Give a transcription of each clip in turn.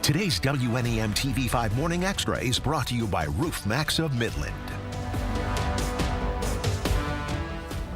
Today's WNEM TV5 Morning Extra is brought to you by Roof Max of Midland.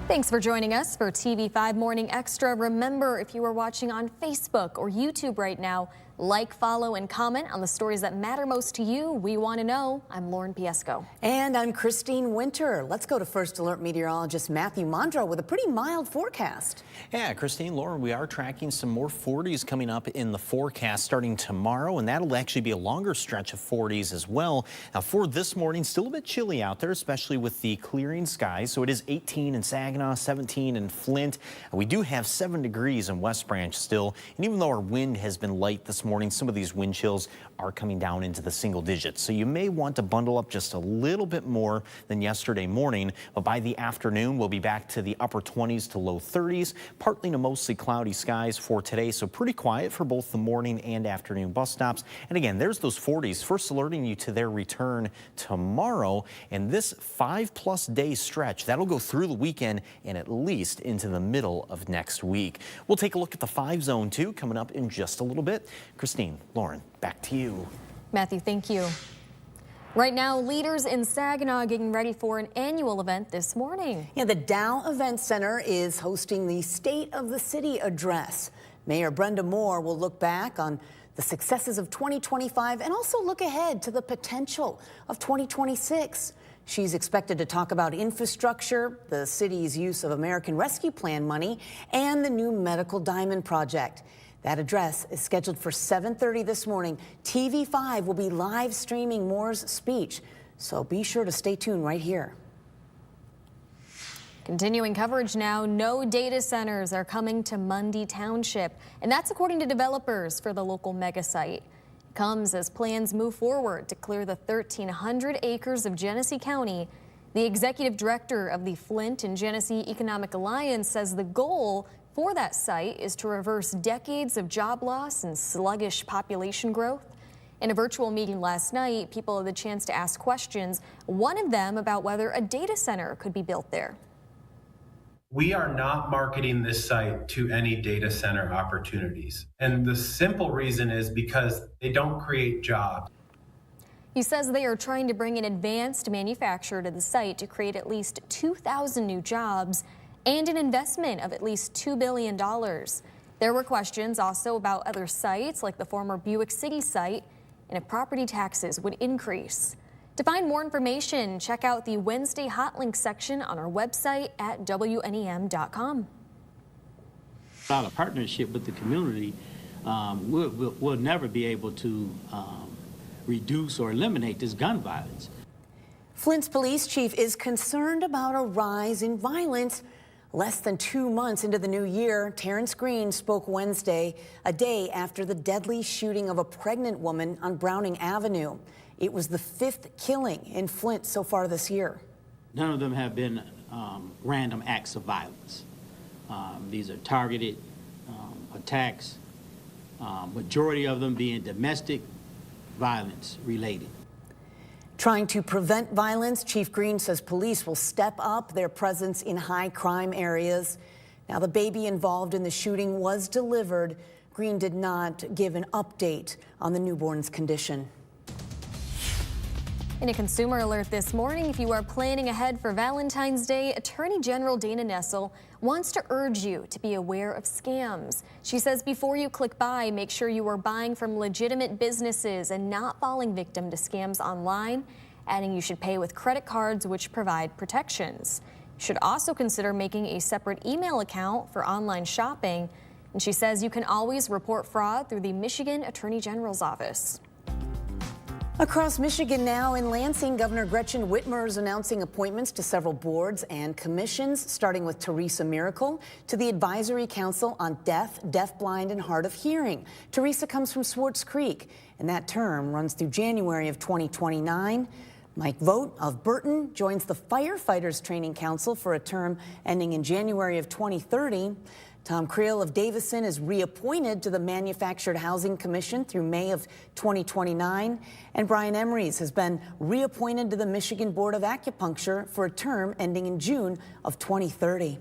Thanks for joining us for TV5 Morning Extra. Remember, if you are watching on Facebook or YouTube right now, like, follow, and comment on the stories that matter most to you. We want to know. I'm Lauren Piesco. And I'm Christine Winter. Let's go to First Alert meteorologist Matthew Mondro with a pretty mild forecast. Yeah, Christine, Lauren, we are tracking some more 40s coming up in the forecast starting tomorrow, and that'll actually be a longer stretch of 40s as well. Now, for this morning, still a bit chilly out there, especially with the clearing skies. So it is 18 in Saginaw, 17 in Flint. We do have 7 degrees in West Branch still, and even though our wind has been light this morning, some of these wind chills are coming down into the single digits. So you may want to bundle up just a little bit more than yesterday morning, but by the afternoon, we'll be back to the upper 20s to low 30s, partly to mostly cloudy skies for today. So pretty quiet for both the morning and afternoon bus stops. And again, there's those 40s, first alerting you to their return tomorrow. And this 5+ day stretch, that'll go through the weekend and at least into the middle of next week. We'll take a look at the 5 zone too, coming up in just a little bit. Christine, Lauren, back to you. Matthew, thank you. Right now, leaders in Saginaw getting ready for an annual event this morning. Yeah, the Dow Event Center is hosting the State of the City address. Mayor Brenda Moore will look back on the successes of 2025 and also look ahead to the potential of 2026. She's expected to talk about infrastructure, the city's use of American Rescue Plan money, and the new Medical Diamond Project. That address is scheduled for 7:30 this morning. TV5 will be live streaming Moore's speech, so be sure to stay tuned right here. Continuing coverage now, no data centers are coming to Mundy Township, and that's according to developers for the local mega site. It comes as plans move forward to clear the 1,300 acres of Genesee County. The executive director of the Flint and Genesee Economic Alliance says the goal for that site is to reverse decades of job loss and sluggish population growth. In a virtual meeting last night, people had the chance to ask questions, one of them about whether a data center could be built there. We are not marketing this site to any data center opportunities. And the simple reason is because they don't create jobs. He says they are trying to bring an advanced manufacturer to the site to create at least 2,000 new jobs and an investment of at least $2 billion. There were questions also about other sites like the former Buick City site and if property taxes would increase. To find more information, check out the Wednesday Hot Link section on our website at WNEM.com. Without a partnership with the community, we'll never be able to reduce or eliminate this gun violence. Flint's police chief is concerned about a rise in violence. Less than 2 months into the new year, Terrence Green spoke Wednesday, a day after the deadly shooting of a pregnant woman on Browning Avenue. It was the 5th killing in Flint so far this year. None of them have been random acts of violence. These are targeted attacks, majority of them being domestic violence related. Trying to prevent violence, Chief Green says police will step up their presence in high crime areas. Now, the baby involved in the shooting was delivered. Green did not give an update on the newborn's condition. In a consumer alert this morning, if you are planning ahead for Valentine's Day, Attorney General Dana Nessel wants to urge you to be aware of scams. She says before you click buy, make sure you are buying from legitimate businesses and not falling victim to scams online, adding you should pay with credit cards which provide protections. You should also consider making a separate email account for online shopping. And she says you can always report fraud through the Michigan Attorney General's office. Across Michigan now, in Lansing, Governor Gretchen Whitmer is announcing appointments to several boards and commissions, starting with Teresa Miracle to the Advisory Council on Deaf, Deafblind, and Hard of Hearing. Teresa comes from Swartz Creek, and that term runs through January of 2029. Mike Vogt of Burton joins the Firefighters Training Council for a term ending in January of 2030. Tom Creel of Davison is reappointed to the Manufactured Housing Commission through May of 2029. And Brian Emeries has been reappointed to the Michigan Board of Acupuncture for a term ending in June of 2030.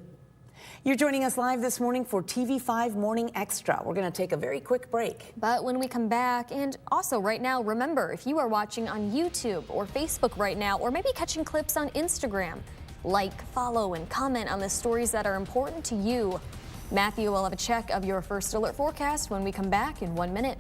You're joining us live this morning for TV5 Morning Extra. We're going to take a very quick break. But when we come back, and also right now, remember, if you are watching on YouTube or Facebook right now, or maybe catching clips on Instagram, like, follow, and comment on the stories that are important to you. Matthew will have a check of your first alert forecast when we come back in 1 minute.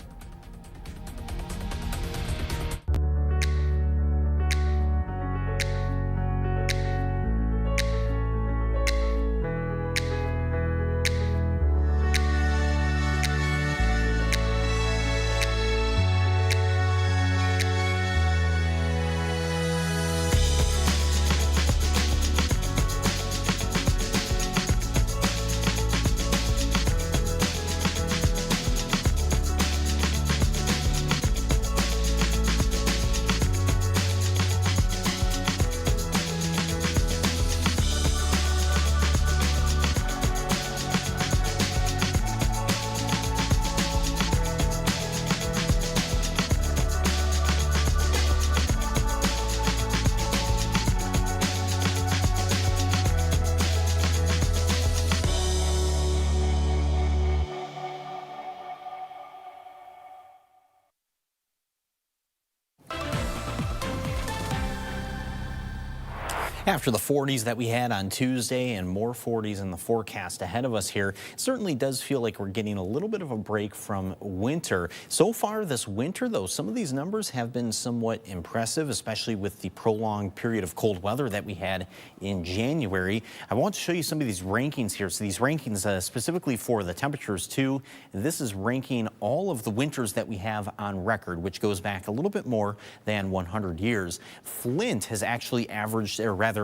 After the 40s that we had on Tuesday and more 40s in the forecast ahead of us here, it certainly does feel like we're getting a little bit of a break from winter. So far this winter, though, some of these numbers have been somewhat impressive, especially with the prolonged period of cold weather that we had in January. I want to show you some of these rankings here. So these rankings specifically for the temperatures, too. This is ranking all of the winters that we have on record, which goes back a little bit more than 100 years. Flint has actually averaged, or rather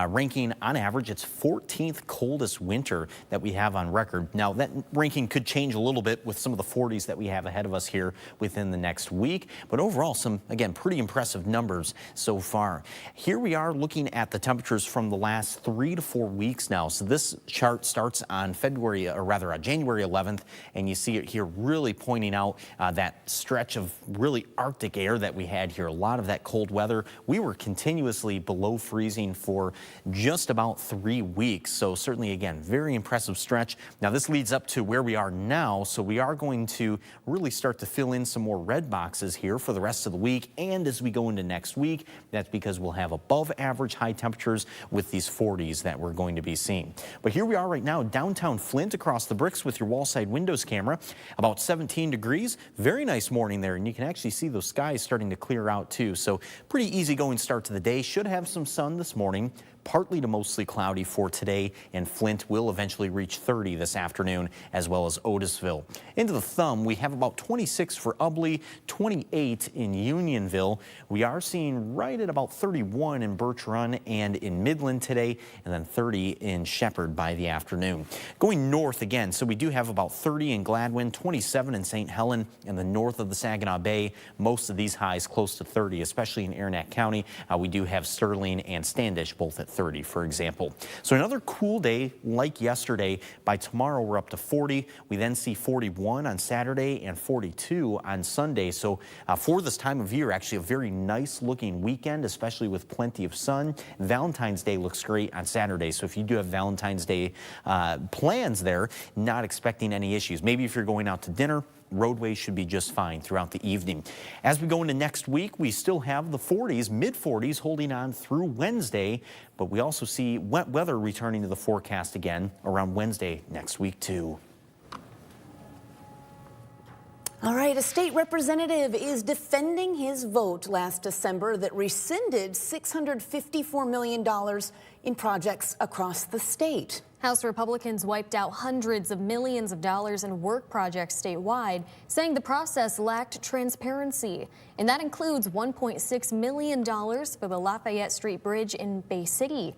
ranking on average, its 14th coldest winter that we have on record. Now that ranking could change a little bit with some of the 40s that we have ahead of us here within the next week, but overall some, again, pretty impressive numbers so far. Here we are looking at the temperatures from the last 3 to 4 weeks now. So this chart starts on January 11th, and you see it here really pointing out that stretch of really Arctic air that we had here. A lot of that cold weather. We were continuously below freezing for just about 3 weeks. So certainly, again, very impressive stretch. Now this leads up to where we are now. So we are going to really start to fill in some more red boxes here for the rest of the week. And as we go into next week, that's because we'll have above average high temperatures with these 40s that we're going to be seeing. But here we are right now, downtown Flint, across the bricks with your wall side windows camera, about 17 degrees. Very nice morning there. And you can actually see those skies starting to clear out too. So pretty easy going start to the day. Should have some sun this morning. Partly to mostly cloudy for today, and Flint will eventually reach 30 this afternoon, as well as Otisville. Into the thumb, we have about 26 for Ubley, 28 in Unionville. We are seeing right at about 31 in Birch Run and in Midland today, and then 30 in Shepherd by the afternoon. Going north again, so we do have about 30 in Gladwin, 27 in St. Helen, and the north of the Saginaw Bay. Most of these highs close to 30, especially in Aranac County. We do have Sterling and Standish both at 30, for example. So another cool day like yesterday. By tomorrow, we're up to 40. We then see 41 on Saturday and 42 on Sunday. So for this time of year, actually a very nice looking weekend, especially with plenty of sun. Valentine's Day looks great on Saturday. So if you do have Valentine's Day plans there, not expecting any issues. Maybe if you're going out to dinner, roadways should be just fine throughout the evening. As we go into next week, we still have the 40s, mid-40s holding on through Wednesday, but we also see wet weather returning to the forecast again around Wednesday next week too. All right, a state representative is defending his vote last December that rescinded $654 million in projects across the state. House Republicans wiped out hundreds of millions of dollars in work projects statewide, saying the process lacked transparency. And that includes $1.6 million for the Lafayette Street Bridge in Bay City.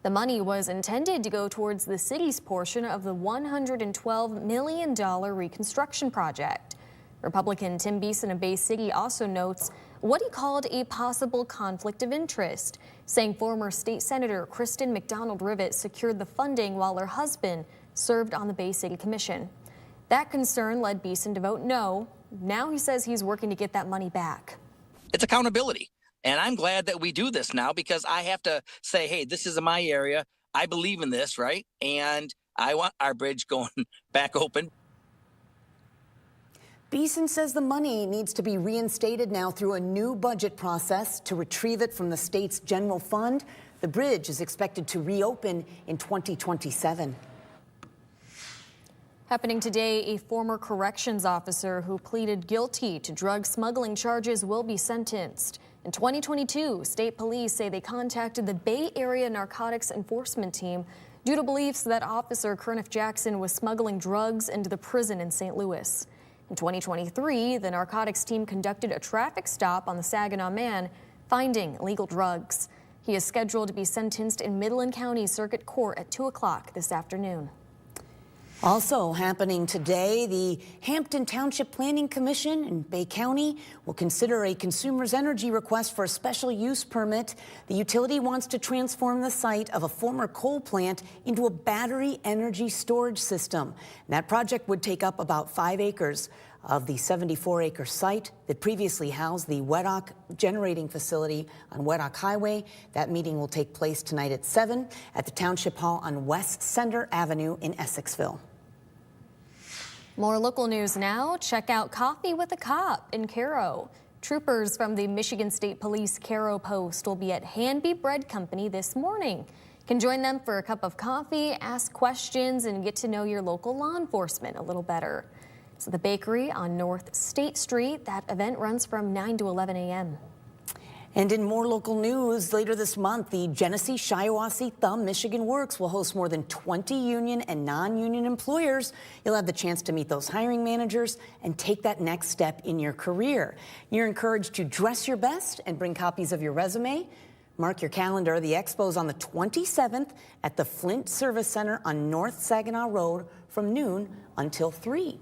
The money was intended to go towards the city's portion of the $112 million reconstruction project. Republican Tim Beeson of Bay City also notes what he called a possible conflict of interest, saying former state senator Kristen McDonald-Rivet secured the funding while her husband served on the Bay City Commission. That concern led Beeson to vote no. Now he says he's working to get that money back. It's accountability. And I'm glad that we do this now because I have to say, hey, this is my area. I believe in this, right? And I want our bridge going back open. Beeson says the money needs to be reinstated now through a new budget process to retrieve it from the state's general fund. The bridge is expected to reopen in 2027. Happening today, a former corrections officer who pleaded guilty to drug smuggling charges will be sentenced. In 2022, state police say they contacted the Bay Area Narcotics Enforcement Team due to beliefs that Officer Kerneth Jackson was smuggling drugs into the prison in St. Louis. In 2023, the narcotics team conducted a traffic stop on the Saginaw man, finding illegal drugs. He is scheduled to be sentenced in Midland County Circuit Court at 2 o'clock this afternoon. Also happening today, the Hampton Township Planning Commission in Bay County will consider a consumer's energy request for a special use permit. The utility wants to transform the site of a former coal plant into a battery energy storage system. That project would take up about 5 acres of the 74-acre site that previously housed the Weddock generating facility on Weddock Highway. That meeting will take place tonight at 7 at the Township Hall on West Center Avenue in Essexville. More local news now. Check out Coffee with a Cop in Caro. Troopers from the Michigan State Police Caro Post will be at Hanby Bread Company this morning. You can join them for a cup of coffee, ask questions, and get to know your local law enforcement a little better. So the bakery on North State Street, that event runs from 9 to 11 a.m. And in more local news, later this month, the Genesee Shiawassee Thumb Michigan Works will host more than 20 union and non-union employers. You'll have the chance to meet those hiring managers and take that next step in your career. You're encouraged to dress your best and bring copies of your resume. Mark your calendar. The expo's on the 27th at the Flint Service Center on North Saginaw Road from noon until 3.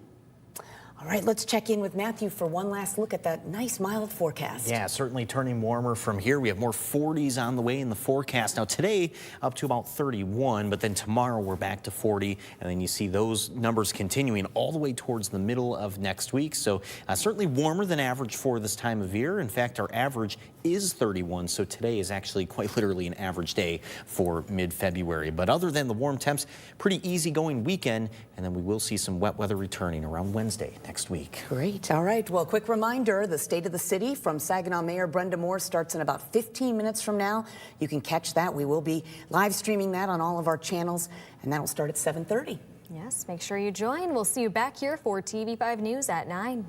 All right, let's check in with Matthew for one last look at that nice mild forecast. Yeah, certainly turning warmer from here. We have more 40s on the way in the forecast. Now today up to about 31, but then tomorrow we're back to 40. And then you see those numbers continuing all the way towards the middle of next week. So certainly warmer than average for this time of year. In fact, our average is 31. So today is actually quite literally an average day for mid-February. But other than the warm temps, pretty easygoing weekend. And then we will see some wet weather returning around Wednesday next week. Great. All right. Well, quick reminder, the State of the City from Saginaw Mayor Brenda Moore starts in about 15 minutes from now. You can catch that. We will be live streaming that on all of our channels, and that'll start at 7:30. Yes, make sure you join. We'll see you back here for TV5 News at 9.